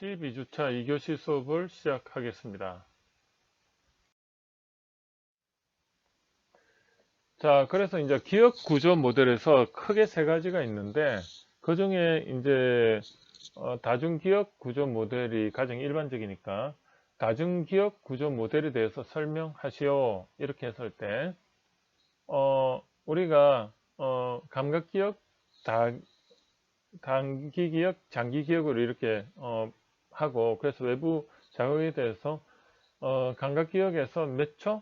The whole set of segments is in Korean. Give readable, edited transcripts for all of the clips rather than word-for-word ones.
12주차 2교시 수업을 시작하겠습니다. 자, 그래서 이제 기억 구조 모델에서 크게 세 가지가 있는데, 그 중에 이제 다중기억 구조 모델이 가장 일반적이니까, 다중기억 구조 모델에 대해서 설명하시오. 이렇게 했을 때, 우리가 감각기억, 단기기억, 장기기억으로 이렇게 하고, 그래서 외부 자극에 대해서 감각기억에서 몇 초?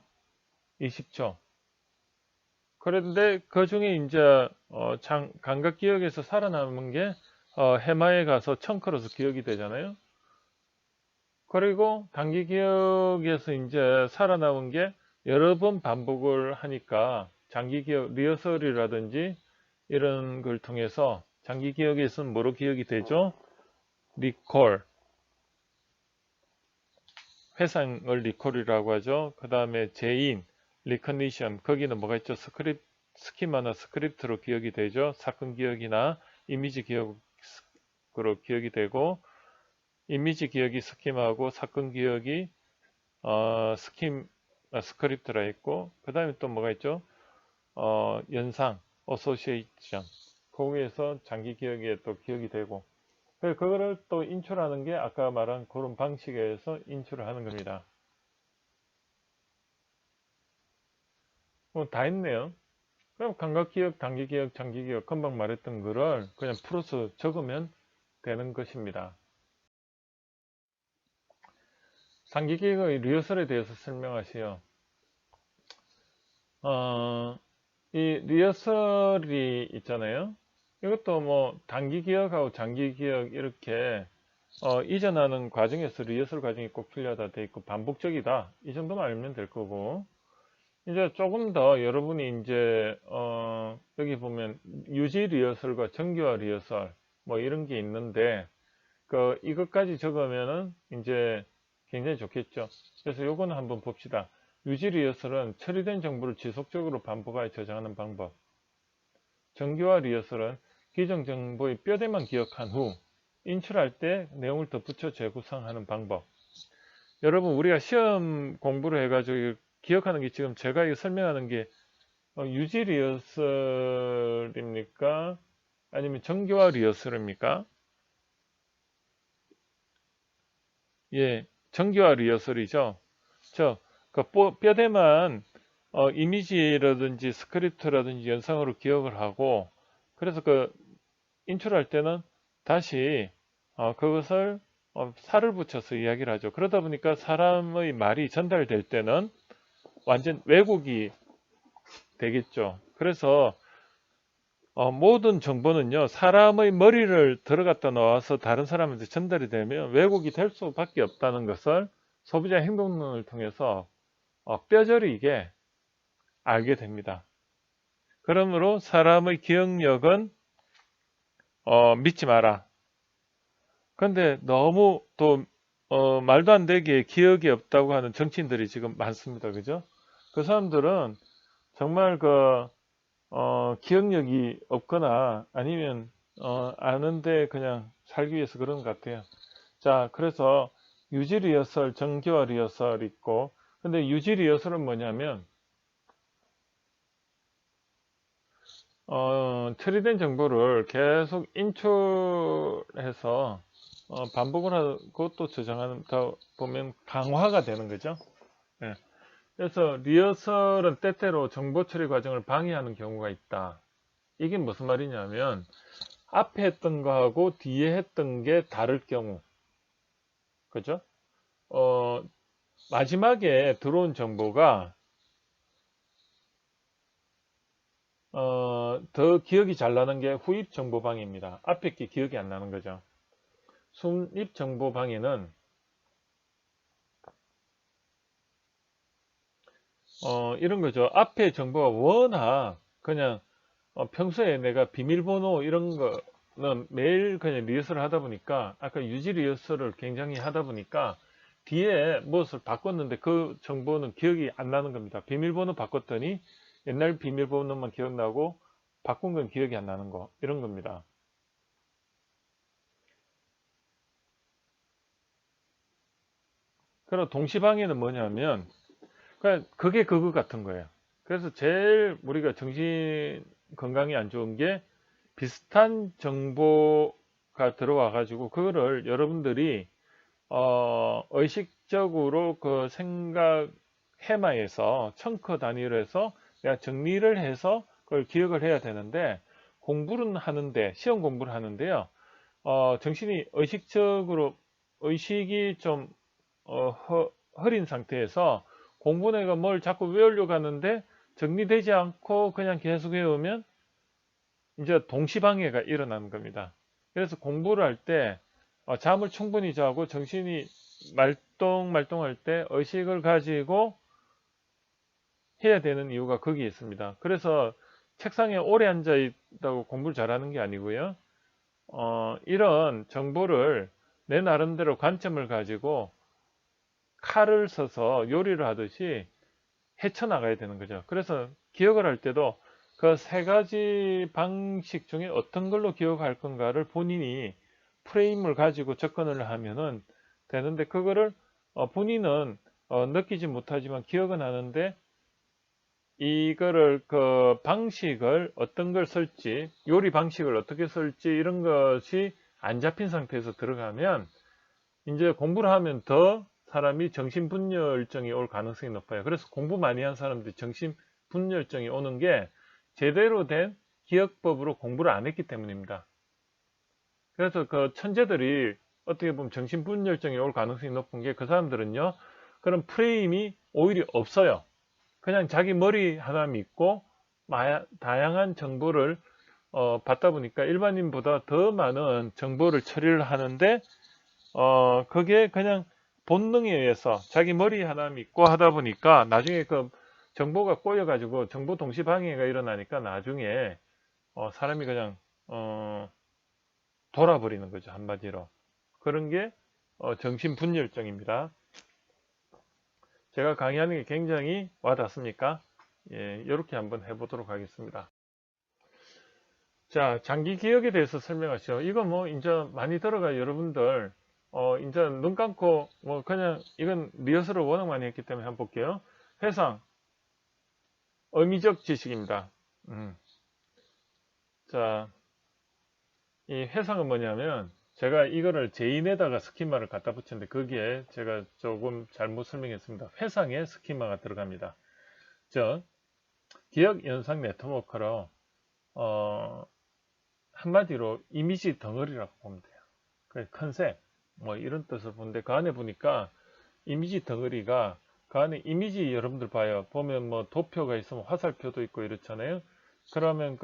20초. 그런데 그 중에 이제 감각기억에서 살아남은 게 해마에 가서 청크로서 기억이 되잖아요. 그리고 단기기억에서 이제 살아남은 게 여러 번 반복을 하니까 장기기억, 리허설이라든지 이런 걸 통해서 장기기억에서는 뭐로 기억이 되죠? 리콜, 회상을 리콜이라고 하죠. 그 다음에 제인, 리커니션, 거기는 뭐가 있죠? 스키마나 스크립트로 기억이 되죠. 사건 기억이나 이미지 기억으로 기억이 되고, 이미지 기억이 스키마하고 사건 기억이 스크립트라 했고, 그 다음에 또 뭐가 있죠? 연상, 어소시에이션, 거기에서 장기 기억에 또 기억이 되고, 그거를 또 인출하는 게 아까 말한 그런 방식에서 인출을 하는 겁니다. 다 했네요. 그럼 감각기억, 단기기억, 장기기억 금방 말했던 거를 그냥 풀어서 적으면 되는 것입니다. 단기기억의 리허설에 대해서 설명하시오. 이 리허설이 있잖아요. 이것도 뭐 단기기억하고 장기기억 이렇게 이전하는 과정에서 리허설 과정이 꼭 필요하다 돼 있고 반복적이다. 이 정도만 알면 될 거고. 이제 조금 더 여러분이 이제 여기 보면 유지 리허설과 정교화 리허설 뭐 이런 게 있는데 이것까지 적으면은 이제 굉장히 좋겠죠. 그래서 요거는 한번 봅시다. 유지 리허설은 처리된 정보를 지속적으로 반복하여 저장하는 방법. 정교화 리허설은 기존 정보의 뼈대만 기억한 후 인출할 때 내용을 덧붙여 재구성하는 방법. 여러분 우리가 시험 공부를 해가지고 기억하는 게 지금 제가 이거 설명하는 게 유지 리허설입니까? 아니면 정교화 리허설입니까? 예, 정교화 리허설이죠. 그 뼈대만 이미지라든지 스크립트라든지 연상으로 기억을 하고 그래서 인출할 때는 다시 그것을 살을 붙여서 이야기를 하죠. 그러다 보니까 사람의 말이 전달될 때는 완전 왜곡이 되겠죠. 그래서 모든 정보는요, 사람의 머리를 들어갔다 나와서 다른 사람한테 전달이 되면 왜곡이 될 수밖에 없다는 것을 소비자 행동론을 통해서 뼈저리게 알게 됩니다. 그러므로 사람의 기억력은 믿지 마라. 그런데 너무 또 말도 안 되게 기억이 없다고 하는 정치인들이 지금 많습니다. 그죠? 그 사람들은 정말 기억력이 없거나 아니면 아는데 그냥 살기 위해서 그런 것 같아요. 자, 그래서 유지 리허설, 정교화 리허설 있고, 근데 유지 리허설은 뭐냐면 처리된 정보를 계속 인출해서 반복을 하고 또 저장하는 더 보면 강화가 되는 거죠. 예. 그래서 리허설은 때때로 정보 처리 과정을 방해하는 경우가 있다. 이게 무슨 말이냐면 앞에 했던 거하고 뒤에 했던 게 다를 경우, 그죠? 어, 마지막에 들어온 정보가 더 기억이 잘 나는 게 후입 정보 방해입니다. 앞에 게 기억이 안 나는 거죠. 순입 정보 방해는 이런 거죠. 앞에 정보가 워낙 그냥 평소에 내가 비밀번호 이런 거는 매일 그냥 리허설을 하다 보니까 아까 유지 리허설을 굉장히 하다 보니까 뒤에 무엇을 바꿨는데 그 정보는 기억이 안 나는 겁니다. 비밀번호 바꿨더니 옛날 비밀번호만 기억나고 바꾼 건 기억이 안 나는 거 이런 겁니다. 그리고 동시방해는 뭐냐면, 그러니까 그게 그거 같은 거예요. 그래서 제일 우리가 정신 건강이 안 좋은 게 비슷한 정보가 들어와 가지고 그거를 여러분들이 의식적으로 그 생각 해마에서 청크 단위로 해서 내가 정리를 해서 그걸 기억을 해야 되는데, 공부는 하는데, 시험 공부를 하는데요. 정신이 의식적으로 의식이 좀 흐린 상태에서 공부 내가 뭘 자꾸 외우려고 하는데 정리되지 않고 그냥 계속 외우면 이제 동시방해가 일어나는 겁니다. 그래서 공부를 할 때 잠을 충분히 자고 정신이 말똥말똥할 때 의식을 가지고 해야 되는 이유가 거기에 있습니다. 그래서 책상에 오래 앉아 있다고 공부를 잘하는 게 아니고요. 이런 정보를 내 나름대로 관점을 가지고 칼을 써서 요리를 하듯이 헤쳐나가야 되는 거죠. 그래서 기억을 할 때도 그 세 가지 방식 중에 어떤 걸로 기억할 건가를 본인이 프레임을 가지고 접근을 하면은 되는데, 그거를 본인은 느끼지 못하지만 기억은 하는데, 이거를 그 방식을 어떤 걸 쓸지, 요리 방식을 어떻게 쓸지 이런 것이 안 잡힌 상태에서 들어가면 이제 공부를 하면 더 사람이 정신분열증이 올 가능성이 높아요. 그래서 공부 많이 한 사람들이 정신분열증이 오는 게 제대로 된 기억법으로 공부를 안 했기 때문입니다. 그래서 그 천재들이 어떻게 보면 정신분열증이 올 가능성이 높은 게, 그 사람들은요, 그런 프레임이 오히려 없어요. 그냥 자기 머리 하나 믿고 다양한 정보를 받다 보니까 일반인보다 더 많은 정보를 처리를 하는데, 그게 그냥 본능에 의해서 자기 머리 하나 믿고 하다 보니까 나중에 그 정보가 꼬여가지고 정보 동시 방해가 일어나니까 나중에 사람이 그냥 돌아버리는 거죠, 한마디로. 그런 게 정신분열증입니다. 제가 강의하는 게 굉장히 와닿습니까? 예, 이렇게 한번 해보도록 하겠습니다. 자, 장기 기억에 대해서 설명하시죠. 이거 뭐 이제 많이 들어가 여러분들 이제 눈 감고 뭐 그냥 이건 리허설을 워낙 많이 했기 때문에 한번 볼게요. 회상, 의미적 지식입니다. 자, 이 회상은 뭐냐면, 제가 이거를 제인에다가 스키마를 갖다 붙였는데 거기에 제가 조금 잘못 설명했습니다. 회상에 스키마가 들어갑니다. 즉, 기억 연상 네트워크로 한마디로 이미지 덩어리라고 보면 돼요. 그 컨셉 뭐 이런 뜻을 보는데, 그 안에 보니까 이미지 덩어리가, 그 안에 이미지 여러분들 봐요. 보면 뭐 도표가 있으면 화살표도 있고 이렇잖아요. 그러면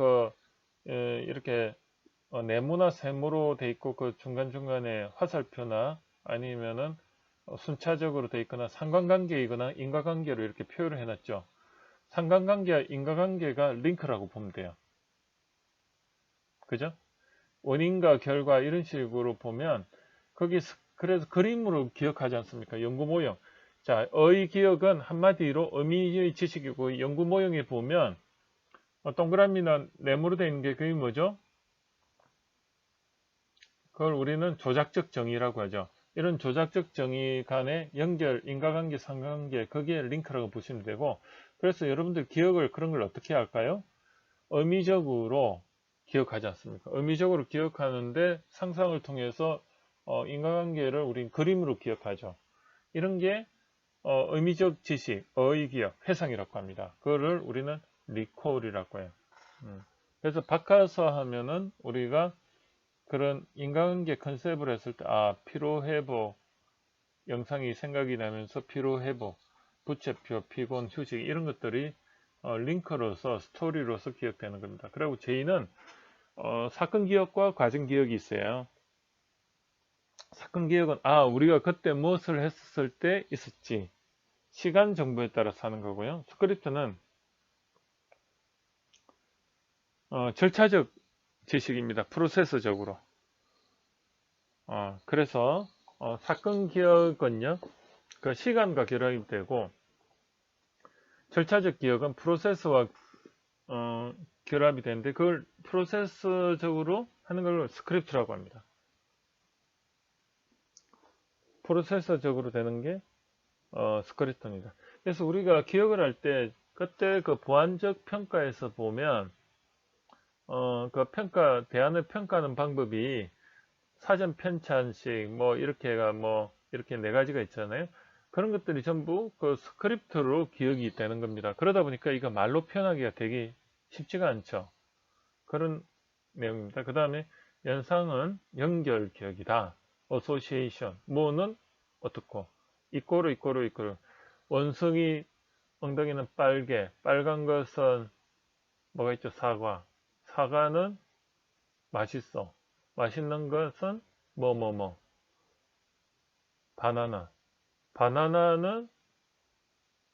이렇게 네모나 세모로 돼 있고 그 중간중간에 화살표나 아니면은 순차적으로 돼 있거나 상관관계이거나 인과관계로 이렇게 표현을 해놨죠. 상관관계와 인과관계가 링크라고 보면 돼요. 그죠? 원인과 결과 이런 식으로 보면 거기, 그래서 그림으로 기억하지 않습니까? 연구 모형. 자, 의 기억은 한마디로 의미의 지식이고, 연구 모형에 보면 동그라미나 네모로 되어 있는 게 그게 뭐죠? 그걸 우리는 조작적 정의라고 하죠. 이런 조작적 정의 간의 연결, 인과관계, 상관관계, 거기에 링크라고 보시면 되고, 그래서 여러분들 기억을, 그런 걸 어떻게 할까요? 의미적으로 기억하지 않습니까? 의미적으로 기억하는데 상상을 통해서 인과관계를 우린 그림으로 기억하죠. 이런 게 의미적 지식, 어휘기억, 회상이라고 합니다. 그거를 우리는 리콜이라고 해요. 그래서 바꿔서 하면은 우리가 그런 인과관계 컨셉을 했을 때, 피로회복, 영상이 생각이 나면서 피로회복, 부채표, 피곤, 휴식 이런 것들이 링크로서, 스토리로서 기억되는 겁니다. 그리고 제이는 사건 기억과 과정 기억이 있어요. 사건 기억은 우리가 그때 무엇을 했을 때 있었지, 시간 정보에 따라서 하는 거고요. 스크립트는 절차적 지식입니다. 프로세스적으로. 그래서 사건 기억은요, 그 시간과 결합이 되고, 절차적 기억은 프로세스와 결합이 되는데, 그걸 프로세스적으로 하는 걸 스크립트라고 합니다. 프로세서적으로 되는 게 스크립트입니다. 그래서 우리가 기억을 할 때 그때 그 보완적 평가에서 보면 그 대안을 평가하는 방법이 사전 편찬식 뭐 이렇게가 뭐 이렇게 네 가지가 있잖아요. 그런 것들이 전부 그 스크립트로 기억이 되는 겁니다. 그러다 보니까 이거 말로 표현하기가 되게 쉽지가 않죠. 그런 내용입니다. 그 다음에 연상은 연결 기억이다. 어소시에이션. 뭐는 어떻고. 이꼬르. 원숭이 엉덩이는 빨개. 빨간 것은 뭐가 있죠? 사과. 사과는 맛있어. 맛있는 것은 뭐뭐뭐. 바나나. 바나나는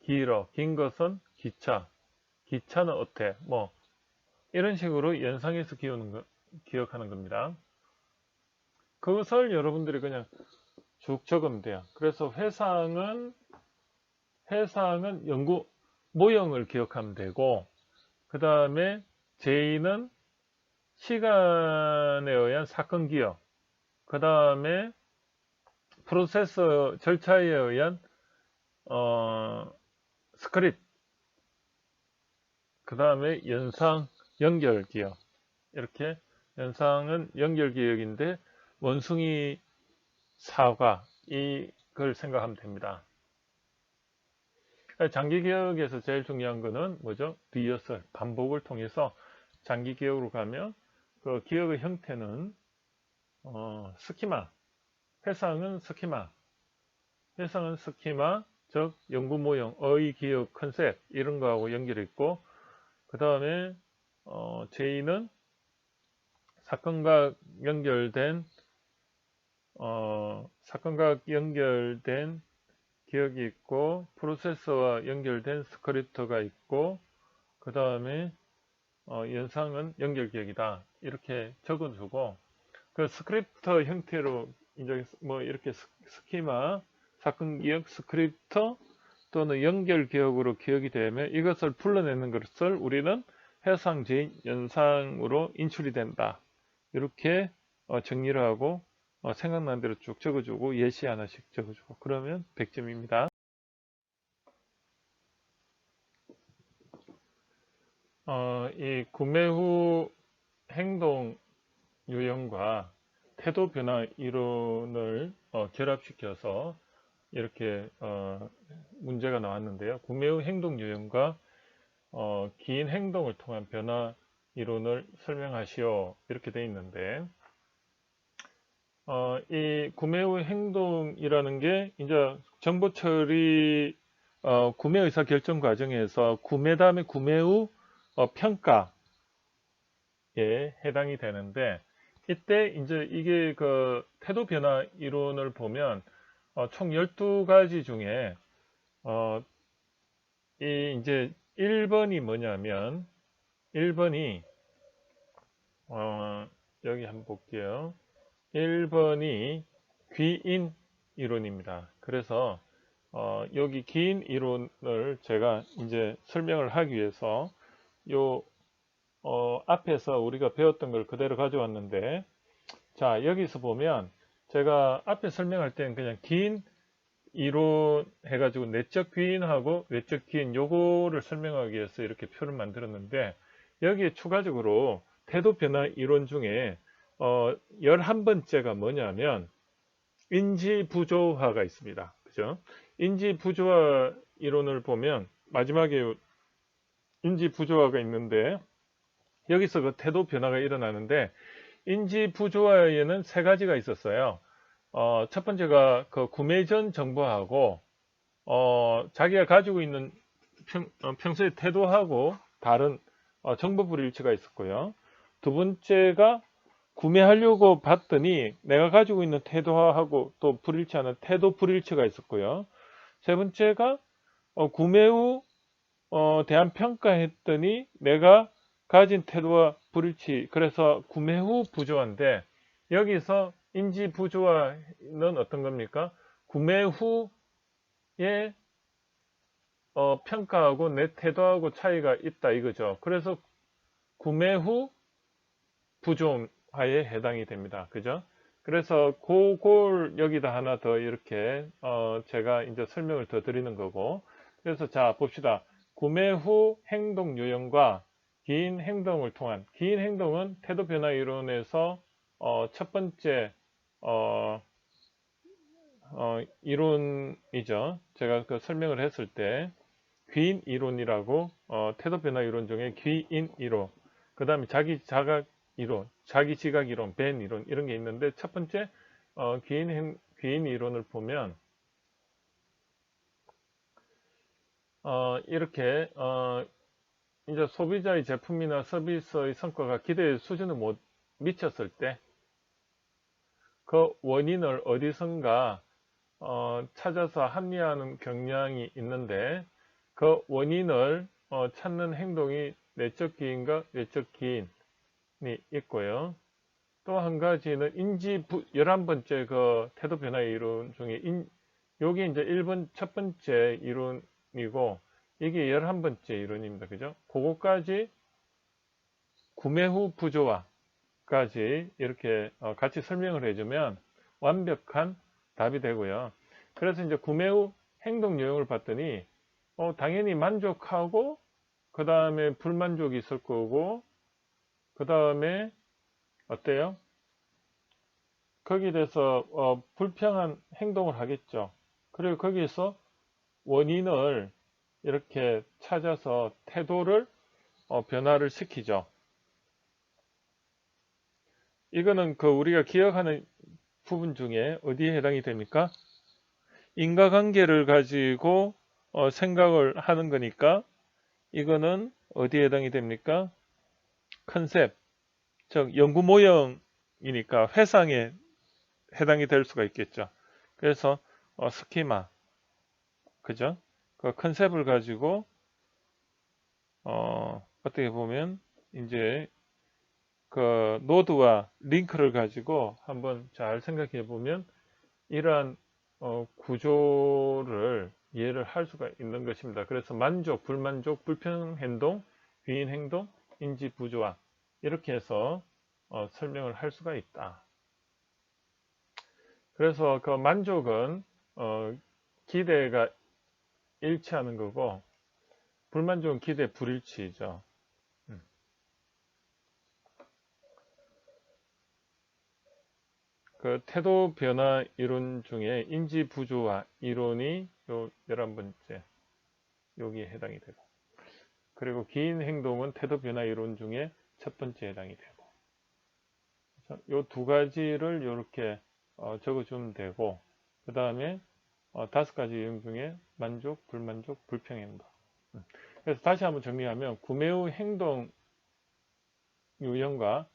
길어. 긴 것은 기차. 기차는 어때? 뭐 이런 식으로 연상해서 기억하는 겁니다. 그것을 여러분들이 그냥 쭉 적으면 돼요. 그래서 회상은 연구 모형을 기억하면 되고, 그 다음에 제의는 시간에 의한 사건 기억, 그 다음에 프로세서 절차에 의한 스크립트, 그 다음에 연상 연결 기억. 이렇게 연상은 연결 기억인데 원숭이 사과 이걸 생각하면 됩니다. 장기 기억에서 제일 중요한 거는 뭐죠? 리허설, 반복을 통해서 장기 기억으로 가면 그 기억의 형태는 스키마, 회상은 스키마, 즉 연구 모형, 어휘 기억 컨셉 이런 거하고 연결이 있고, 그 다음에 제의는 사건과 연결된 기억이 있고, 프로세서와 연결된 스크립트가 있고, 그 다음에 연상은 연결 기억이다. 이렇게 적어주고, 그 스크립트 형태로 이제 뭐 이렇게 스키마, 사건 기억, 스크립트 또는 연결 기억으로 기억이 되면 이것을 풀러내는 것을 우리는 해상 제인 연상으로 인출이 된다. 이렇게 정리를 하고 생각난 대로 쭉 적어주고 예시 하나씩 적어주고 그러면 100점입니다. 이 구매 후 행동 유형과 태도 변화 이론을 결합시켜서 이렇게 문제가 나왔는데요. 구매 후 행동 유형과 긴 행동을 통한 변화 이론을 설명하시오. 이렇게 되어 있는데 이 구매 후 행동이라는 게 이제 정보 처리 구매 의사 결정 과정에서 구매 다음에 구매 후 평가에 해당이 되는데 이때 이제 이게 그 태도 변화 이론을 보면 총 12가지 중에 이 이제 1번이 뭐냐면 1번이 여기 한번 볼게요. 1번이 귀인 이론입니다. 그래서 여기 긴 이론을 제가 이제 설명을 하기 위해서 요 앞에서 우리가 배웠던 걸 그대로 가져왔는데, 자 여기서 보면 제가 앞에 설명할 때는 그냥 긴 이론 해가지고 내적 귀인하고 외적 귀인 요거를 설명하기 위해서 이렇게 표를 만들었는데, 여기에 추가적으로 태도 변화 이론 중에 11번째가 뭐냐면 인지 부조화가 있습니다. 그죠? 인지 부조화 이론을 보면 마지막에 인지 부조화가 있는데 여기서 그 태도 변화가 일어나는데, 인지 부조화에는 세 가지가 있었어요. 첫 번째가 그 구매 전 정보하고 자기가 가지고 있는 평소의 태도하고 다른 정보 불일치가 있었고요. 두 번째가 구매하려고 봤더니 내가 가지고 있는 태도하고 또 불일치하는 태도 불일치가 있었고요. 세 번째가 구매 후 대한 평가했더니 내가 가진 태도와 불일치, 그래서 구매 후 부조화인데 여기서 인지 부조화는 어떤 겁니까? 구매 후에 평가하고 내 태도하고 차이가 있다 이거죠. 그래서 구매 후 부조화에 해당이 됩니다. 그죠? 그래서 그걸 여기다 하나 더 이렇게 제가 이제 설명을 더 드리는 거고. 그래서 자 봅시다. 구매 후 행동 요령과 긴 행동을 통한 긴 행동은 태도 변화 이론에서 첫 번째 어, 이론이죠. 제가 그 설명을 했을 때 귀인 이론이라고 태도 변화 이론 중에 귀인 이론, 그 다음에 자기 자각 이론, 자기 지각 이론, 벤 이론 이런 게 있는데 첫 번째 귀인 이론을 보면 이렇게 이제 소비자의 제품이나 서비스의 성과가 기대의 수준을 못 미쳤을 때 그 원인을 어디선가 찾아서 합리화하는 경향이 있는데 그 원인을 찾는 행동이 내적 기인과 외적 기인이 있고요. 또 한 가지는 11번째 그 태도 변화 이론 중에 요게 이제 첫 번째 이론이고 이게 11번째 이론입니다. 그죠? 그거까지 구매 후 부조화까지 이렇게 같이 설명을 해주면 완벽한 답이 되고요. 그래서 이제 구매 후 행동 요령을 봤더니 당연히 만족하고 그 다음에 불만족이 있을 거고 그 다음에 어때요? 거기에 대해서 불평한 행동을 하겠죠. 그리고 거기에서 원인을 이렇게 찾아서 태도를 변화를 시키죠. 이거는 그 우리가 기억하는 부분 중에 어디에 해당이 됩니까? 인과관계를 가지고 생각을 하는 거니까 이거는 어디에 해당이 됩니까? 컨셉, 즉 연구 모형이니까 회상에 해당이 될 수가 있겠죠. 그래서 스키마, 그죠? 그 컨셉을 가지고 어떻게 보면 이제 그 노드와 링크를 가지고 한번 잘 생각해 보면 이러한 구조를 이해를 할 수가 있는 것입니다. 그래서 만족, 불만족, 불평행동, 귀인행동, 인지부조화 이렇게 해서 설명을 할 수가 있다. 그래서 그 만족은 기대가 일치하는 거고 불만족은 기대 불일치죠. 그 태도 변화 이론 중에 인지 부조화 이론이 요 11번째 여기에 해당이 되고 그리고 긴 행동은 태도 변화 이론 중에 첫 번째 해당이 되고 요 두 가지를 이렇게 적어주면 되고 그 다음에 5가지 유형 중에 만족, 불만족, 불평행동. 그래서 다시 한번 정리하면 구매 후 행동 유형과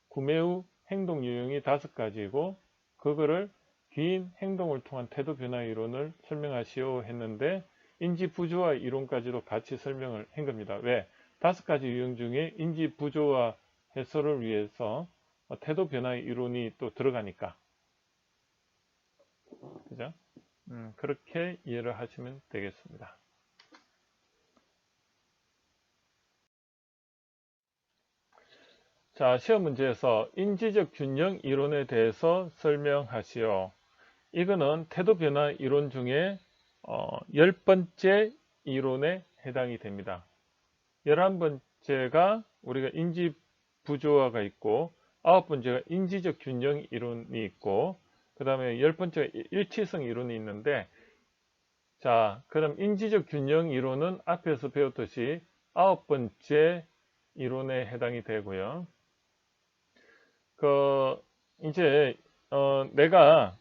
구매 후 행동 유형이 5가지이고 그거를 긴 행동을 통한 태도 변화 이론을 설명하시오 했는데 인지 부조화 이론까지도 같이 설명을 한 겁니다. 왜? 5가지 유형 중에 인지 부조화 해소를 위해서 태도 변화 이론이 또 들어가니까 그죠? 그렇게 이해를 하시면 되겠습니다. 자, 시험 문제에서 인지적 균형 이론에 대해서 설명하시오. 이거는 태도 변화 이론 중에 10번째 이론에 해당이 됩니다. 11번째가 우리가 인지 부조화가 있고 9번째가 인지적 균형 이론이 있고 그 다음에 10번째가 일치성 이론이 있는데 자, 그럼 인지적 균형 이론은 앞에서 배웠듯이 9번째 이론에 해당이 되고요. 이제 내가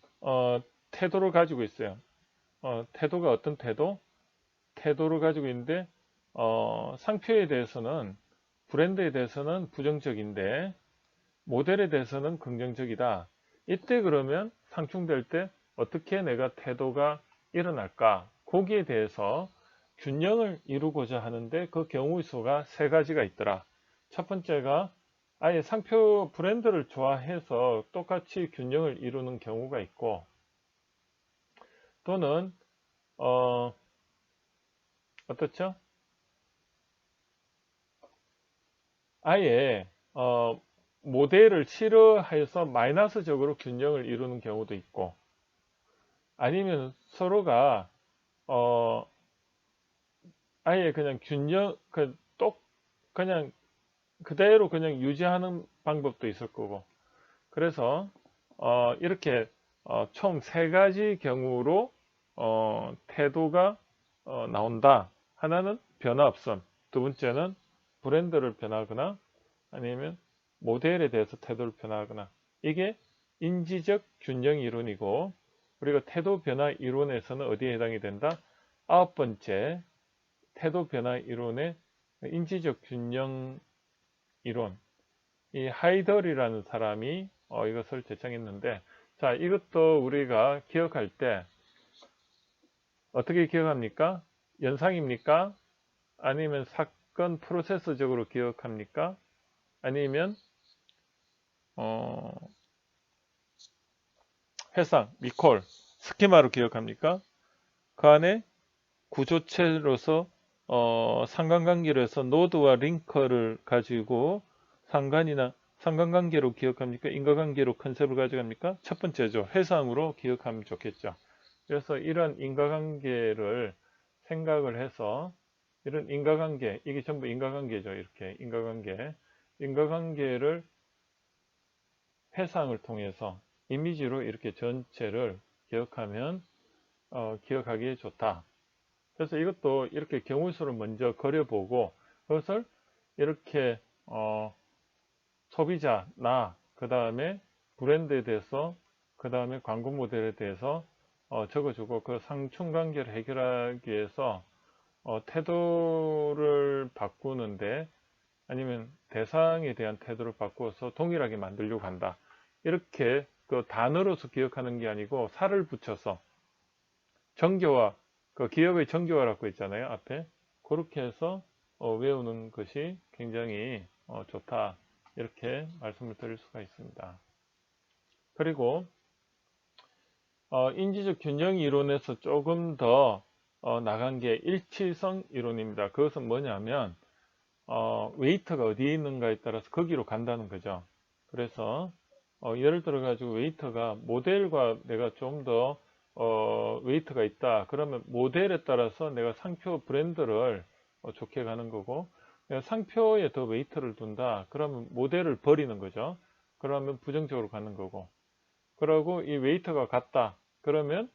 태도를 가지고 있어요. 태도가 어떤 태도? 태도를 가지고 있는데 상표에 대해서는 브랜드에 대해서는 부정적인데 모델에 대해서는 긍정적이다. 이때 그러면 상충될 때 어떻게 내가 태도가 일어날까? 거기에 대해서 균형을 이루고자 하는데 그 경우의 수가 3가지가 있더라. 첫 번째가 아예 상표 브랜드를 좋아해서 똑같이 균형을 이루는 경우가 있고 또는 어떻죠? 아예 모델을 싫어해서 마이너스적으로 균형을 이루는 경우도 있고, 아니면 서로가 어 아예 그냥 균형 그냥 그대로 그냥 유지하는 방법도 있을 거고. 그래서 이렇게 총 세 가지 경우로 태도가 나온다. 하나는 변화 없음, 두 번째는 브랜드를 변하거나 아니면 모델에 대해서 태도를 변화하거나. 이게 인지적 균형 이론이고, 우리가 태도 변화 이론에서는 어디에 해당이 된다? 아홉 번째 태도 변화 이론의 인지적 균형 이론. 이 하이덜이라는 사람이 이것을 제창했는데, 자, 이것도 우리가 기억할 때 어떻게 기억합니까? 연상입니까? 아니면 사건 프로세스적으로 기억합니까? 아니면 어, 회상, 리콜, 스키마로 기억합니까? 그 안에 구조체로서 상관관계로 해서 노드와 링커를 가지고 상관관계로 기억합니까? 인과관계로 컨셉을 가져갑니까? 첫 번째죠. 회상으로 기억하면 좋겠죠. 그래서 이런 인과관계를 생각을 해서, 이런 인과관계, 이게 전부 인과관계죠. 이렇게 인과관계를 회상을 통해서 이미지로 이렇게 전체를 기억하면 기억하기 좋다. 그래서 이것도 이렇게 경우수를 먼저 그려보고, 그것을 이렇게 소비자, 그 다음에 브랜드에 대해서, 그 다음에 광고 모델에 대해서 적어주고, 그 상충관계를 해결하기 위해서 태도를 바꾸는데, 아니면 대상에 대한 태도를 바꾸어서 동일하게 만들려고 한다. 이렇게 그 단어로서 기억하는 게 아니고 살을 붙여서 정교화, 그 기억의 정교화라고 있잖아요, 앞에. 그렇게 해서 외우는 것이 굉장히 좋다. 이렇게 말씀을 드릴 수가 있습니다. 그리고 인지적 균형 이론에서 조금 더 나간 게 일치성 이론입니다. 그것은 뭐냐면 웨이터가 어디에 있는가에 따라서 거기로 간다는 거죠. 그래서 예를 들어 가지고 웨이터가 모델과 내가 좀 더 웨이터가 있다. 그러면 모델에 따라서 내가 상표 브랜드를 좋게 가는 거고, 내가 상표에 더 웨이터를 둔다. 그러면 모델을 버리는 거죠. 그러면 부정적으로 가는 거고. 그러고 이 웨이터가 같다. 그러면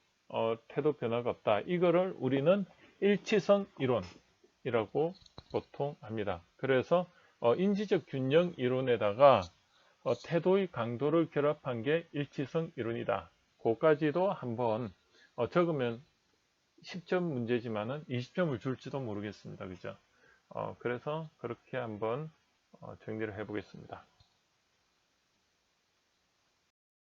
태도 변화가 없다. 이거를 우리는 일치성 이론이라고 보통 합니다. 그래서 인지적 균형 이론에다가 태도의 강도를 결합한 게 일치성 이론이다. 그까지도 한번 적으면 10점 문제지만은 20점을 줄지도 모르겠습니다. 그죠? 그래서 그렇게 한번 정리를 해 보겠습니다.